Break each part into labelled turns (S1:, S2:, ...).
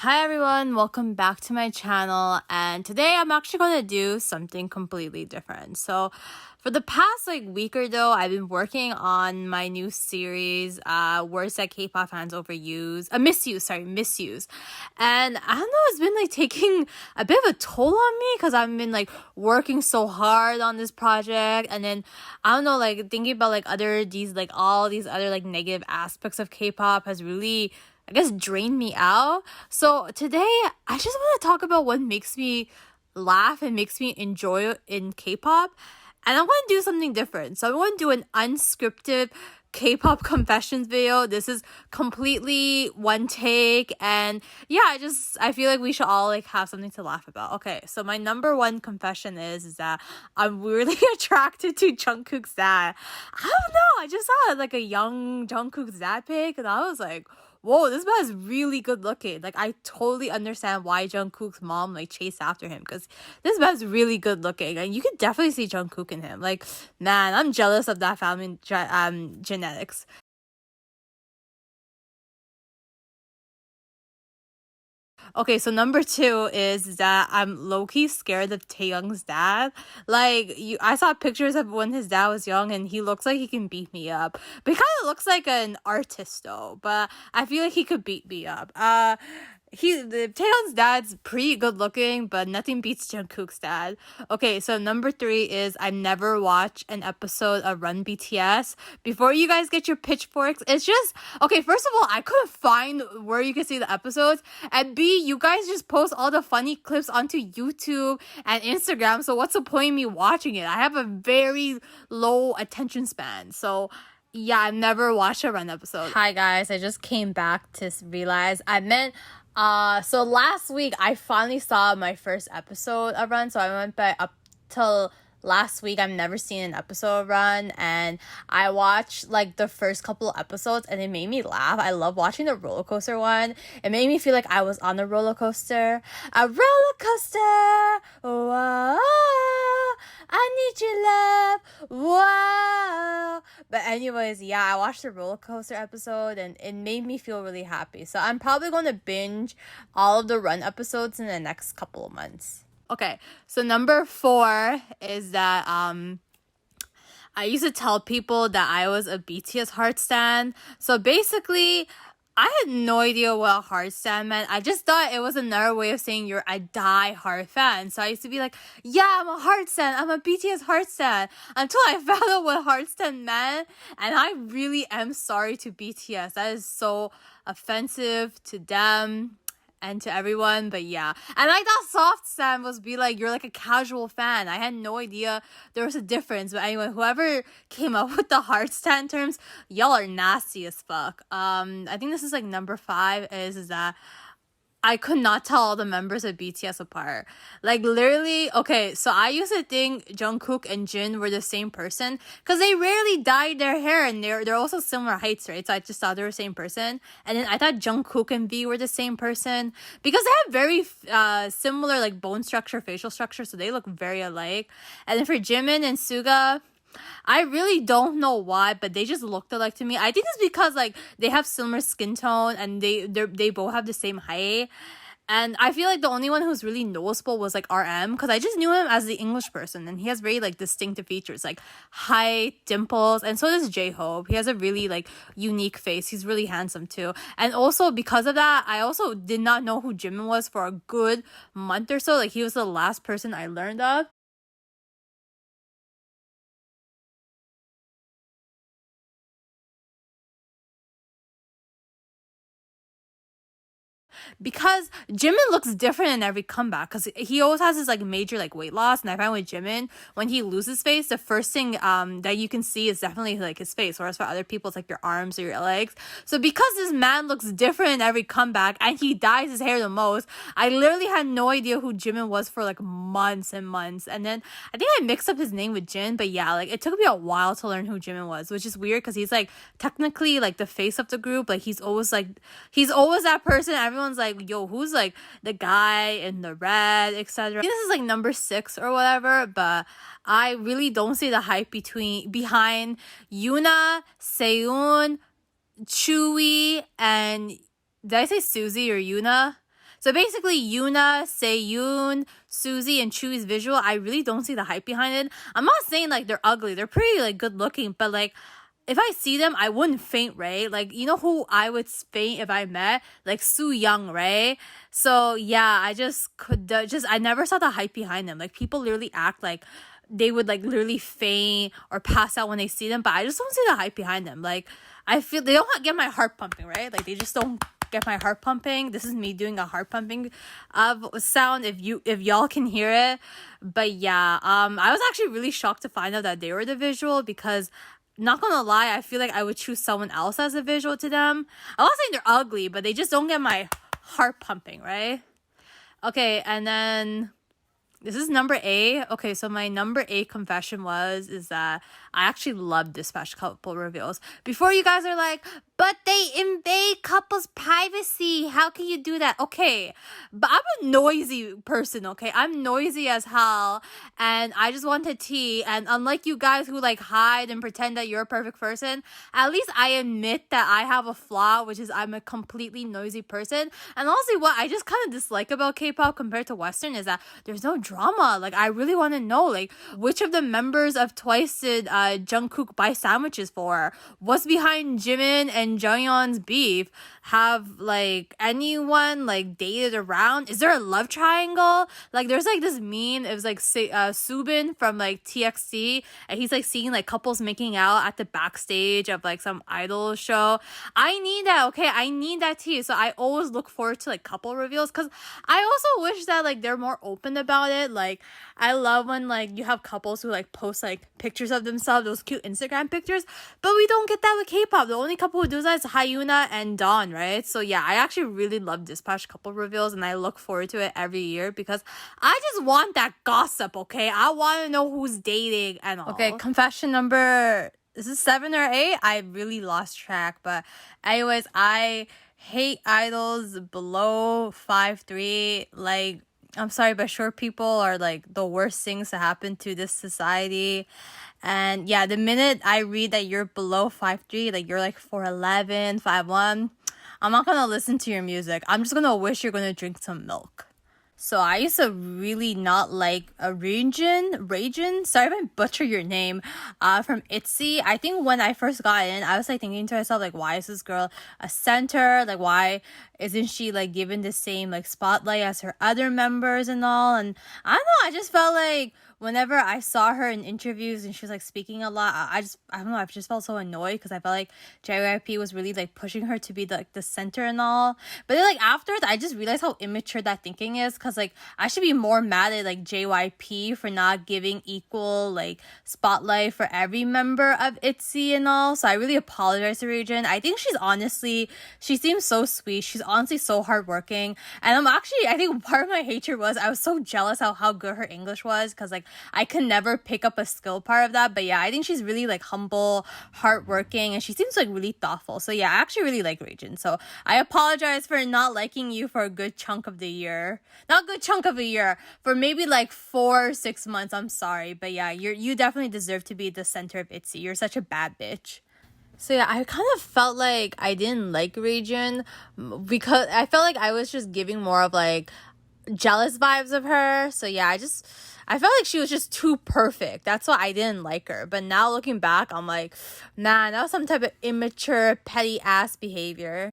S1: Hi everyone, welcome back to my channel, and today I'm actually going to do something completely different. So for the past week or so, I've been working on my new series, words that K-pop fans overuse, misuse. And I don't know, it's been taking a bit of a toll on me because I've been working so hard on this project, and then I don't know, thinking about all these other negative aspects of K-pop has really, I guess, drained me out. So today, I just want to talk about what makes me laugh and makes me enjoy in K-pop. And I'm going to do something different. So I'm going to do an unscripted K-pop confessions video. This is completely one take. And yeah, I feel like we should all have something to laugh about. Okay, so my number one confession is that I'm really attracted to Jungkook's dad. I don't know. I just saw a young Jungkook's dad pic and I was like, whoa, this man is really good looking. I totally understand why Jungkook's mom chased after him, because this man's really good looking, and you could definitely see Jungkook in him. Man, I'm jealous of that family genetics. Okay, so number two is that I'm low-key scared of Taehyung's dad. I saw pictures of when his dad was young, and he looks like he can beat me up. But he kind of looks like an artist, though. But I feel like he could beat me up. Taehyung's dad's pretty good looking, but nothing beats Jungkook's dad. Okay, so number three is I never watch an episode of Run BTS. Before you guys get your pitchforks, it's just, okay, first of all, I couldn't find where you can see the episodes, and B, you guys just post all the funny clips onto YouTube and Instagram, so what's the point of me watching it? I have a very low attention span, so yeah, I've never watched a Run episode. Hi guys, I just came back to realize so last week I finally saw my first episode of Run, so I went back up till last week. I've never seen an episode of Run, and I watched the first couple episodes and it made me laugh. I love watching the roller coaster one. It made me feel like I was on a roller coaster. A roller coaster! Whoa, I need your love! Whoa! But anyways, yeah, I watched the roller coaster episode and it made me feel really happy. So I'm probably going to binge all of the Run episodes in the next couple of months. Okay, so number four is that I used to tell people that I was a BTS heart stan. So basically, I had no idea what a heart stan meant. I just thought it was another way of saying you're a die-hard fan. So I used to be like, yeah, I'm a heart stan. I'm a BTS heart stan. Until I found out what heart stan meant. And I really am sorry to BTS. That is so offensive to them and to everyone, but yeah. And I thought soft stan was you're a casual fan. I had no idea there was a difference. But anyway, whoever came up with the hard stan terms, y'all are nasty as fuck. I think this is number five is that I could not tell all the members of BTS apart. Literally, okay, so I used to think Jungkook and Jin were the same person because they rarely dyed their hair, and they're also similar heights, right? So I just thought they were the same person. And then I thought Jungkook and V were the same person because they have very similar bone structure, facial structure, so they look very alike. And then for Jimin and Suga, I really don't know why, but they just looked alike to me. I think it's because they have similar skin tone and they both have the same height. And I feel the only one who's really noticeable was RM, because I just knew him as the English person, and he has very distinctive features height, dimples, and so does JHope. He has a really unique face. He's really handsome too. And also because of that, I also did not know who Jimin was for a good month or so. He was the last person I learned of. Because Jimin looks different in every comeback, because he always has this major weight loss, and I find with Jimin, when he loses face, the first thing that you can see is definitely his face, whereas for other people it's your arms or your legs. So because this man looks different in every comeback and he dyes his hair the most, I literally had no idea who Jimin was for months and months. And then I think I mixed up his name with Jin, but yeah, it took me a while to learn who Jimin was, which is weird because he's technically the face of the group. He's always that person. Everyone's yo, who's the guy in the red, etc. This is number 6 or whatever, but I really don't see the hype behind Yoona, Sehun, Tzuyu, and did I say Suzy or Yoona? So basically, Yoona, Sehun, Suzy, and Chewy's visual, I really don't see the hype behind it. I'm not saying like they're ugly. They're pretty like good looking, but like if I see them, I wouldn't faint, right? Like, you know who I would faint if I met? Like sooyoung, right? So yeah, I just could I never saw the hype behind them. Like people literally act like they would like literally faint or pass out when they see them, but I just don't see the hype behind them. Like I feel they don't get my heart pumping, right? Like they just don't get my heart pumping. This is me doing a heart pumping sound if y'all can hear it. But yeah, I was actually really shocked to find out that they were the visual because not gonna lie, I feel like I would choose someone else as a visual to them. I'm not saying they're ugly, but they just don't get my heart pumping, right? Okay, and then this is number 8. Okay, so my number 8 confession is that I actually love Dispatch couple reveals. Before you guys are like, but they invade couples' privacy. How can you do that? Okay, but I'm a noisy person, okay? I'm noisy as hell, and I just wanted tea. And unlike you guys who like hide and pretend that you're a perfect person, at least I admit that I have a flaw, which is I'm a completely noisy person. And honestly, what I just kind of dislike about K-pop compared to Western is that there's no drama. Like, I really want to know, like, which of the members of Twice did Jungkook buy sandwiches for? What's behind Jimin and Jonghyun's beef? Have like anyone like dated around? Is there a love triangle? Like there's like this meme. It was like Subin from like TXT, and he's like seeing like couples making out at the backstage of like some idol show. I need that. Okay, I need that tea. So I always look forward to like couple reveals because I also wish that like they're more open about it. Like I love when like you have couples who like post like pictures of themselves, those cute Instagram pictures, but we don't get that with K-pop. The only couple who does that is Hyuna and Dawn, right? So yeah, I actually really love Dispatch couple reveals, and I look forward to it every year because I just want that gossip, okay? I want to know who's dating and all. Okay, confession number, is it 7 or 8? I really lost track, but anyways, I hate idols below 5'3". Like, I'm sorry, but short people are like the worst things to happen to this society. And yeah, the minute I read that you're below 5'3", like you're like 4'11", 5'1", I'm not gonna listen to your music. I'm just gonna wish you're gonna drink some milk. So I used to really not like a Ryujin, sorry if I butcher your name, from itzy. I think when I first got in, I was like thinking to myself, like, why is this girl a center? Like, why isn't she like given the same like spotlight as her other members and all? And I don't know, I just felt like whenever I saw her in interviews and she was like speaking a lot, I don't know, I just felt so annoyed because I felt like JYP was really like pushing her to be the center and all. But then like afterwards, I just realized how immature that thinking is, because like I should be more mad at like JYP for not giving equal like spotlight for every member of itzy and all. So I really apologize to Ryujin. I think she seems so sweet. She's honestly so hardworking, and I think part of my hatred was I was so jealous how good her English was, because like I can never pick up a skill part of that. But yeah, I think she's really like humble, hardworking, and she seems like really thoughtful. So yeah, I actually really like Ryujin. So I apologize for not liking you for a good chunk of the year. Not good chunk of a year, for maybe like 4 or 6 months. I'm sorry, but yeah, you definitely deserve to be the center of itzy. You're such a bad bitch. So yeah, I kind of felt like I didn't like Ryujin because I felt like I was just giving more of like jealous vibes of her. So yeah, I felt like she was just too perfect. That's why I didn't like her. But now looking back, I'm like, man, that was some type of immature, petty ass behavior.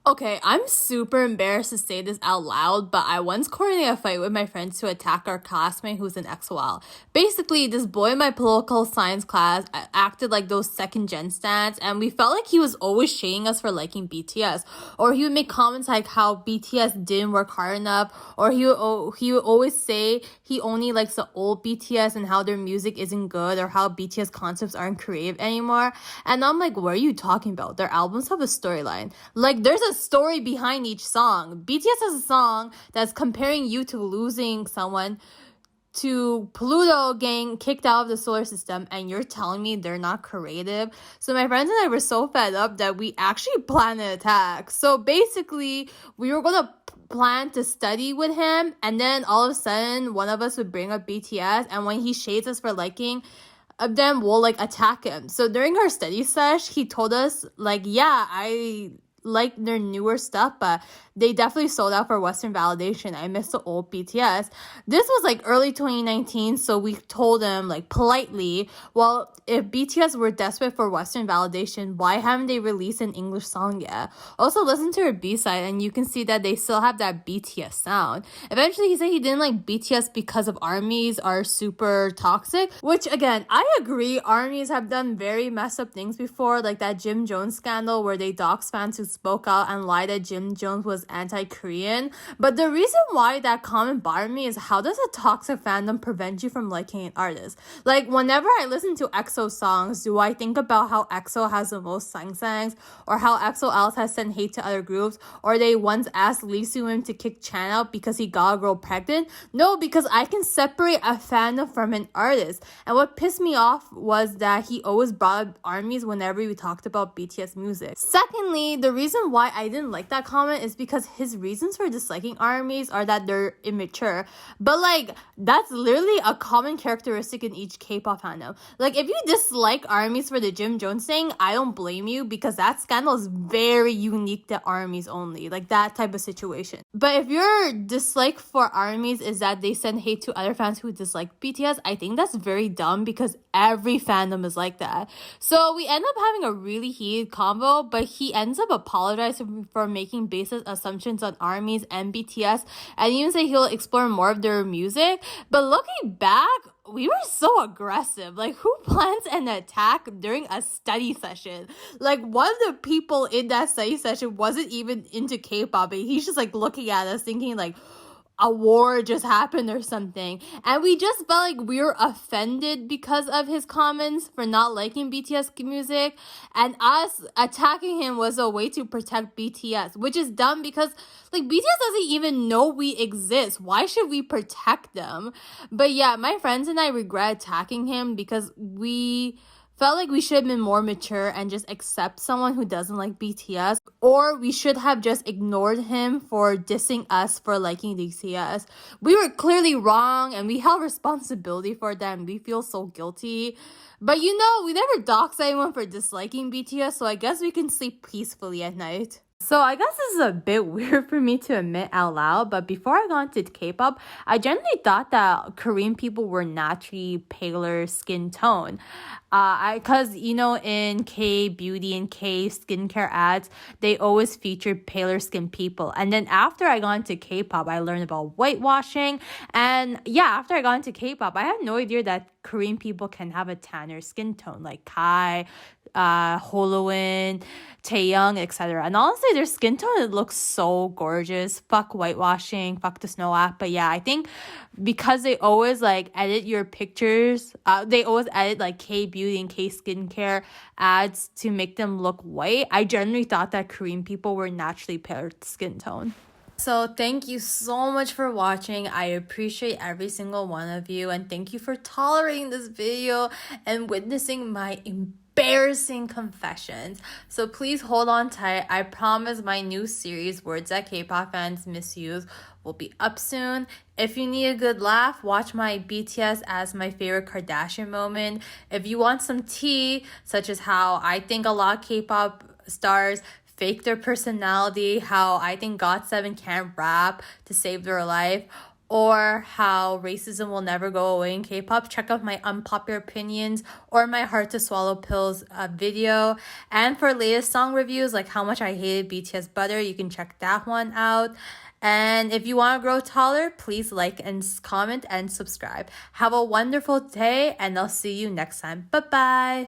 S1: Okay, I'm super embarrassed to say this out loud, but I once coordinated a fight with my friends to attack our classmate who's in exo-l. Basically, this boy in my political science class acted like those second gen stans, and we felt like he was always shaming us for liking BTS. Or he would make comments like how BTS didn't work hard enough, or he would always say he only likes the old BTS and how their music isn't good, or how BTS concepts aren't creative anymore. And I'm like, what are you talking about? Their albums have a storyline. Like, there's a story behind each song. BTS has a song that's comparing you to losing someone to Pluto getting kicked out of the solar system, and you're telling me they're not creative? So my friends and I were so fed up that we actually planned an attack. So basically, we were gonna plan to study with him, and then all of a sudden, one of us would bring up BTS, and when he shades us for liking them, we'll like attack him. So during our study sesh, he told us like, yeah, I like their newer stuff, but they definitely sold out for Western validation. I miss the old BTS. This was like early 2019, so we told them like politely, well, if BTS were desperate for Western validation, why haven't they released an English song yet? Also, listen to her B-side and you can see that they still have that BTS sound. Eventually, he said he didn't like BTS because of ARMYs are super toxic, which again, I agree. ARMYs have done very messed up things before, like that Jim Jones scandal where they doxed fans who spoke out and lied that Jim Jones was anti-Korean. But the reason why that comment bothered me is, how does a toxic fandom prevent you from liking an artist? Like, whenever I listen to EXO songs, do I think about how EXO has the most sang-sangs, or how exo-l has sent hate to other groups, or they once asked Lee Soo-im to kick Chan out because he got a girl pregnant? No, because I can separate a fandom from an artist. And what pissed me off was that he always brought up ARMYs whenever we talked about BTS music. Secondly, the reason why I didn't like that comment is because his reasons for disliking ARMYs are that they're immature. But like, that's literally a common characteristic in each K-pop fandom. Like, if you dislike ARMYs for the Jim Jones thing, I don't blame you, because that scandal is very unique to ARMYs only, like that type of situation. But if your dislike for ARMYs is that they send hate to other fans who dislike BTS, I think that's very dumb, because every fandom is like that. So we end up having a really heated convo, but he ends up apologizing for making baseless assumptions on ARMYs and BTS, and even say he'll explore more of their music. But looking back, we were so aggressive. Like, who plans an attack during a study session? Like, one of the people in that study session wasn't even into K-pop, and he's just like looking at us thinking like a war just happened or something. And we just felt like we were offended because of his comments for not liking BTS music, and us attacking him was a way to protect BTS, which is dumb, because like BTS doesn't even know we exist. Why should we protect them? But yeah, my friends and I regret attacking him because we felt like we should have been more mature and just accept someone who doesn't like BTS, or we should have just ignored him for dissing us for liking BTS. We were clearly wrong and we held responsibility for that, and we feel so guilty. But you know, we never doxed anyone for disliking BTS, so I guess we can sleep peacefully at night. So I guess this is a bit weird for me to admit out loud, but before I got into K-pop, I generally thought that Korean people were naturally paler skin tone. Because, you know, in K-beauty and K-skincare ads, they always featured paler skin people. And then after I got into K-pop, I learned about whitewashing. And yeah, after I got into K-pop, I had no idea that Korean people can have a tanner skin tone, like Kai, Holoin, Taehyung, etc. And honestly, their skin tone, it looks so gorgeous. Fuck whitewashing, fuck the snow app. But yeah, I think because they always like edit your pictures, they always edit like K-beauty and K-skincare ads to make them look white. I generally thought that Korean people were naturally paler skin tone. So thank you so much for watching. I appreciate every single one of you, and thank you for tolerating this video and witnessing my embarrassing confessions. So please hold on tight. I promise my new series, Words That K-pop Fans Misuse, will be up soon. If you need a good laugh, watch my BTS as my favorite Kardashian moment. If you want some tea, such as how I think a lot of K-pop stars fake their personality, how I think GOT7 can't rap to save their life, or how racism will never go away in K-pop, check out my unpopular opinions or my hard to swallow pills video. And for latest song reviews, like how much I hated BTS Butter, you can check that one out. And if you want to grow taller, please like and comment and subscribe. Have a wonderful day, and I'll see you next time. Bye-bye.